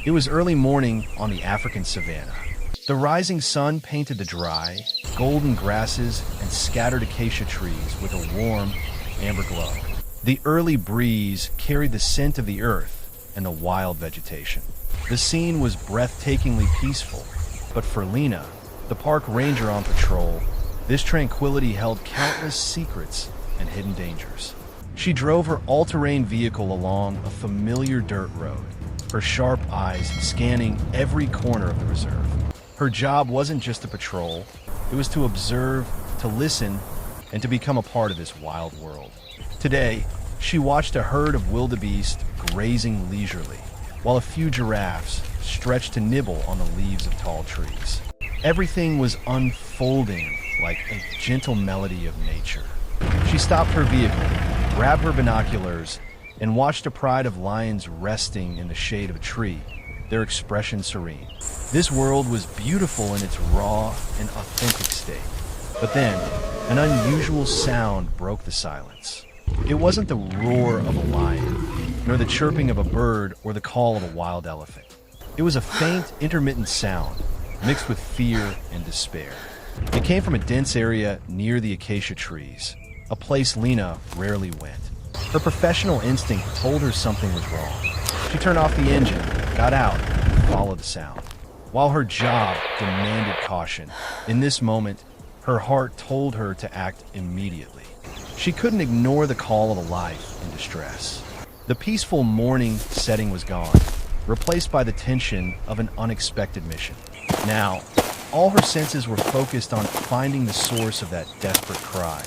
It was early morning on the African savanna. The rising sun painted the dry, golden grasses and scattered acacia trees with a warm, amber glow. The early breeze carried the scent of the earth and the wild vegetation. The scene was breathtakingly peaceful, but for Lena, the park ranger on patrol, this tranquility held countless secrets and hidden dangers. She drove her all-terrain vehicle along a familiar dirt road, her sharp eyes scanning every corner of the reserve. Her job wasn't just to patrol, it was to observe, to listen, and to become a part of this wild world. Today, she watched a herd of wildebeest grazing leisurely, while a few giraffes stretched to nibble on the leaves of tall trees. Everything was unfolding like a gentle melody of nature. She stopped her vehicle, grabbed her binoculars, and watched a pride of lions resting in the shade of a tree, their expression serene. This world was beautiful in its raw and authentic state. But then, an unusual sound broke the silence. It wasn't the roar of a lion, nor the chirping of a bird or the call of a wild elephant. It was a faint, intermittent sound, mixed with fear and despair. It came from a dense area near the acacia trees, a place Lena rarely went. Her professional instinct told her something was wrong. She turned off the engine, got out, and followed the sound. While her job demanded caution, in this moment, her heart told her to act immediately. She couldn't ignore the call of a life in distress. The peaceful morning setting was gone, replaced by the tension of an unexpected mission. Now, all her senses were focused on finding the source of that desperate cry,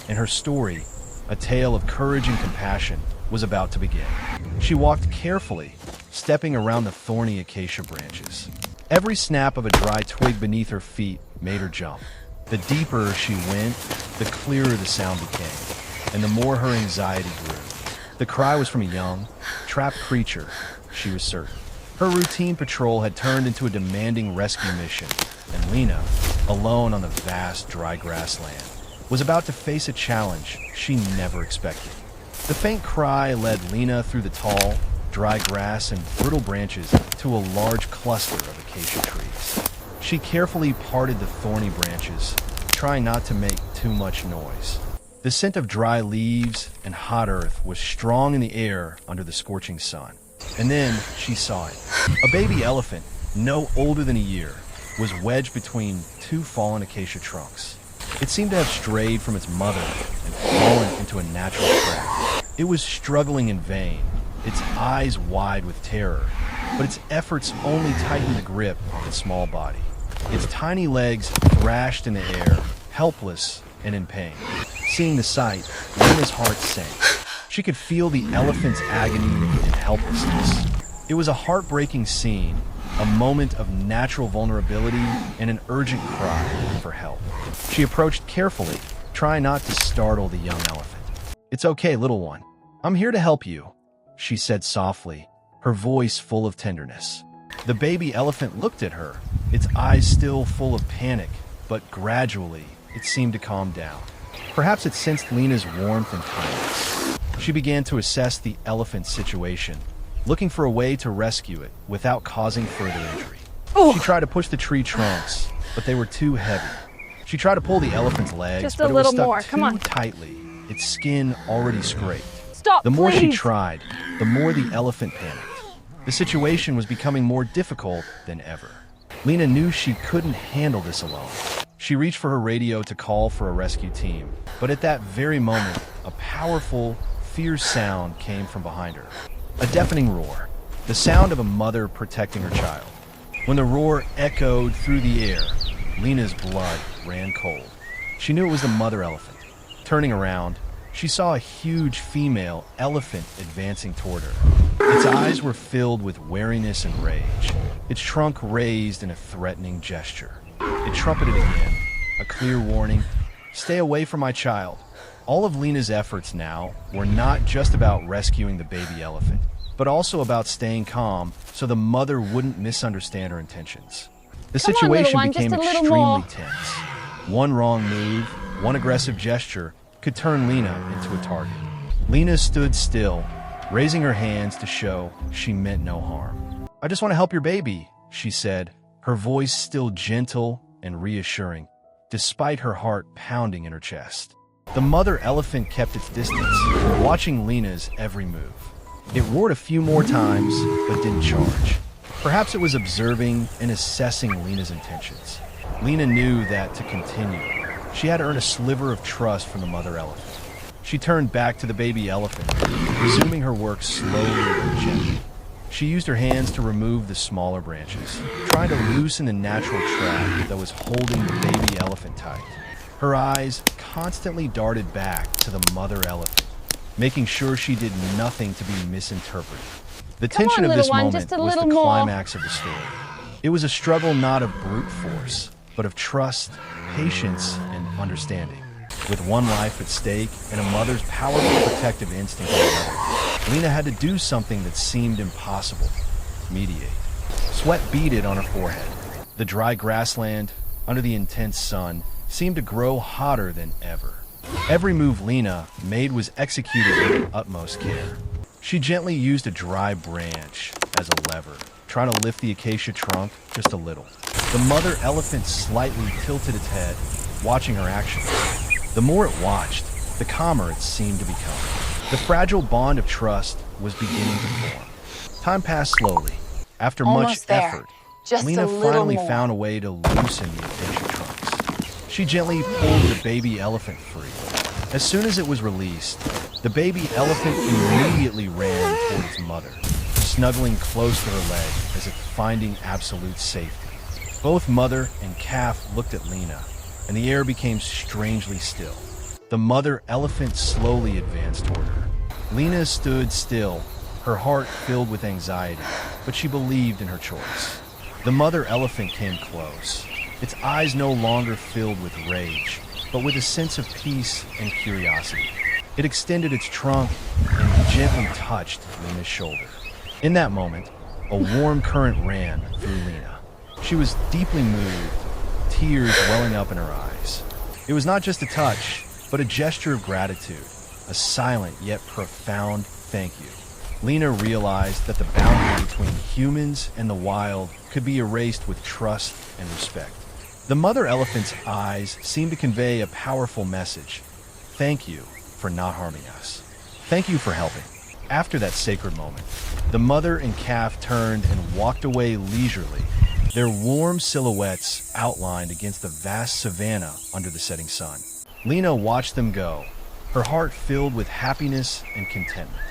and her story, a tale of courage and compassion, was about to begin. She walked carefully, stepping around the thorny acacia branches. Every snap of a dry twig beneath her feet made her jump. The deeper she went, the clearer the sound became, and the more her anxiety grew. The cry was from a young, trapped creature, she was certain. Her routine patrol had turned into a demanding rescue mission, and Lena, alone on the vast dry grassland, was about to face a challenge she never expected. The faint cry led Lena through the tall, dry grass and brittle branches to a large cluster of acacia trees. She carefully parted the thorny branches, trying not to make too much noise. The scent of dry leaves and hot earth was strong in the air under the scorching sun. And then she saw it. A baby elephant, no older than a year, was wedged between two fallen acacia trunks. It seemed to have strayed from its mother and fallen into a natural crack. It was struggling in vain, its eyes wide with terror, but its efforts only tightened the grip on its small body. Its tiny legs thrashed in the air, helpless and in pain. Seeing the sight, Lena's heart sank. She could feel the elephant's agony and helplessness. It was a heartbreaking scene, a moment of natural vulnerability and an urgent cry for help. She approached carefully, trying not to startle the young elephant. "It's okay, little one. I'm here to help you," she said softly, her voice full of tenderness. The baby elephant looked at her, its eyes still full of panic, but gradually it seemed to calm down. Perhaps it sensed Lena's warmth and kindness. She began to assess the elephant's situation, looking for a way to rescue it without causing further injury. She tried to push the tree trunks, but they were too heavy. She tried to pull the elephant's legs, Just but a it was little stuck more. Come on. too tightly, its skin already scraped. Stop, The more she please. tried, the more the elephant panicked. The situation was becoming more difficult than ever. Lena knew she couldn't handle this alone. She reached for her radio to call for a rescue team, but at that very moment, a powerful, fierce sound came from behind her. A deafening roar, the sound of a mother protecting her child. When the roar echoed through the air, Lena's blood ran cold. She knew it was the mother elephant. Turning around, she saw a huge female elephant advancing toward her. Its eyes were filled with wariness and rage, its trunk raised in a threatening gesture. It trumpeted again, a clear warning, "Stay away from my child." All of Lena's efforts now were not just about rescuing the baby elephant, but also about staying calm so the mother wouldn't misunderstand her intentions. The Come on, situation little one, became just a little extremely more. tense. One wrong move, one aggressive gesture could turn Lena into a target. Lena stood still, raising her hands to show she meant no harm. "I just want to help your baby," she said, her voice still gentle and reassuring, despite her heart pounding in her chest. The mother elephant kept its distance, watching Lena's every move. It roared a few more times, but didn't charge. Perhaps it was observing and assessing Lena's intentions. Lena knew that to continue, she had to earn a sliver of trust from the mother elephant. She turned back to the baby elephant, resuming her work slowly and gently. She used her hands to remove the smaller branches, trying to loosen the natural trap that was holding the baby elephant tight. Her eyes constantly darted back to the mother elephant, making sure she did nothing to be misinterpreted. The tension of this moment was the climax of the story. It was a struggle not of brute force, but of trust, patience, and understanding. With one life at stake and a mother's powerful protective instinct on the other, Lena had to do something that seemed impossible: mediate. Sweat beaded on her forehead. The dry grassland, under the intense sun, seemed to grow hotter than ever. Every move Lena made was executed with utmost care. She gently used a dry branch as a lever, trying to lift the acacia trunk just a little. The mother elephant slightly tilted its head, watching her actions. The more it watched, the calmer it seemed to become. The fragile bond of trust was beginning to form. Time passed slowly. After much effort, Lena finally found a way to loosen the acacia trunks. She gently pulled the baby elephant free. As soon as it was released, the baby elephant immediately ran toward its mother, snuggling close to her leg as if finding absolute safety. Both mother and calf looked at Lena, and the air became strangely still. The mother elephant slowly advanced toward her. Lena stood still, her heart filled with anxiety, but she believed in her choice. The mother elephant came close, its eyes no longer filled with rage, but with a sense of peace and curiosity. It extended its trunk and gently touched Lena's shoulder. In that moment, a warm current ran through Lena. She was deeply moved, tears welling up in her eyes. It was not just a touch, but a gesture of gratitude, a silent yet profound thank you. Lena realized that the boundary between humans and the wild could be erased with trust and respect. The mother elephant's eyes seemed to convey a powerful message. Thank you for not harming us. Thank you for helping. After that sacred moment, the mother and calf turned and walked away leisurely, their warm silhouettes outlined against the vast savanna under the setting sun. Lena watched them go, her heart filled with happiness and contentment.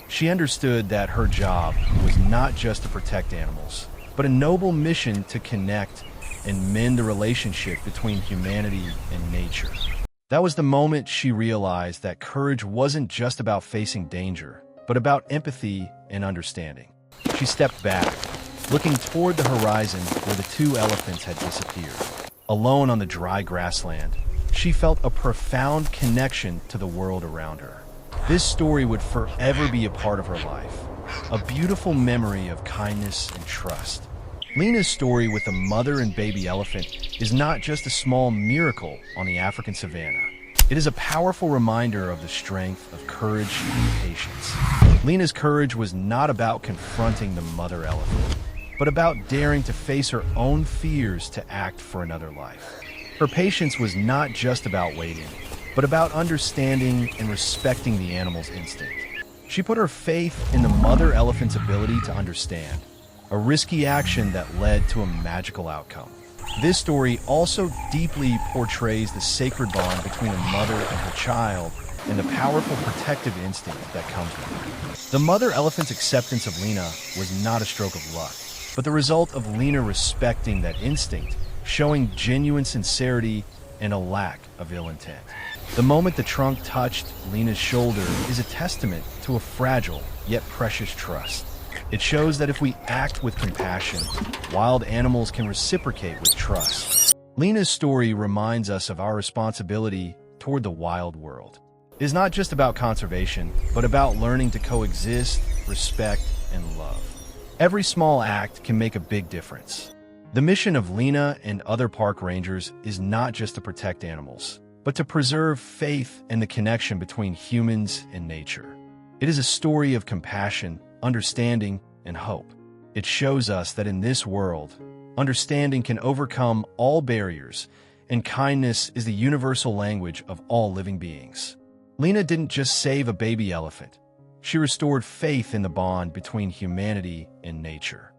She understood that her job was not just to protect animals, but a noble mission to connect and mend the relationship between humanity and nature. That was the moment she realized that courage wasn't just about facing danger, but about empathy and understanding. She stepped back, looking toward the horizon where the two elephants had disappeared. Alone on the dry grassland, she felt a profound connection to the world around her. This story would forever be a part of her life, a beautiful memory of kindness and trust. Lena's story with the mother and baby elephant is not just a small miracle on the African savanna. It is a powerful reminder of the strength of courage and patience. Lena's courage was not about confronting the mother elephant, but about daring to face her own fears to act for another life. Her patience was not just about waiting, but about understanding and respecting the animal's instinct. She put her faith in the mother elephant's ability to understand, a risky action that led to a magical outcome. This story also deeply portrays the sacred bond between a mother and her child and the powerful protective instinct that comes with it. The mother elephant's acceptance of Lena was not a stroke of luck, but the result of Lena respecting that instinct, showing genuine sincerity and a lack of ill intent. The moment the trunk touched Lena's shoulder is a testament to a fragile yet precious trust. It shows that if we act with compassion, wild animals can reciprocate with trust. Lena's story reminds us of our responsibility toward the wild world. It is not just about conservation, but about learning to coexist, respect, and love. Every small act can make a big difference. The mission of Lena and other park rangers is not just to protect animals, but to preserve faith and the connection between humans and nature. It is a story of compassion, understanding, and hope. It shows us that in this world, understanding can overcome all barriers, and kindness is the universal language of all living beings. Lena didn't just save a baby elephant. She restored faith in the bond between humanity and nature.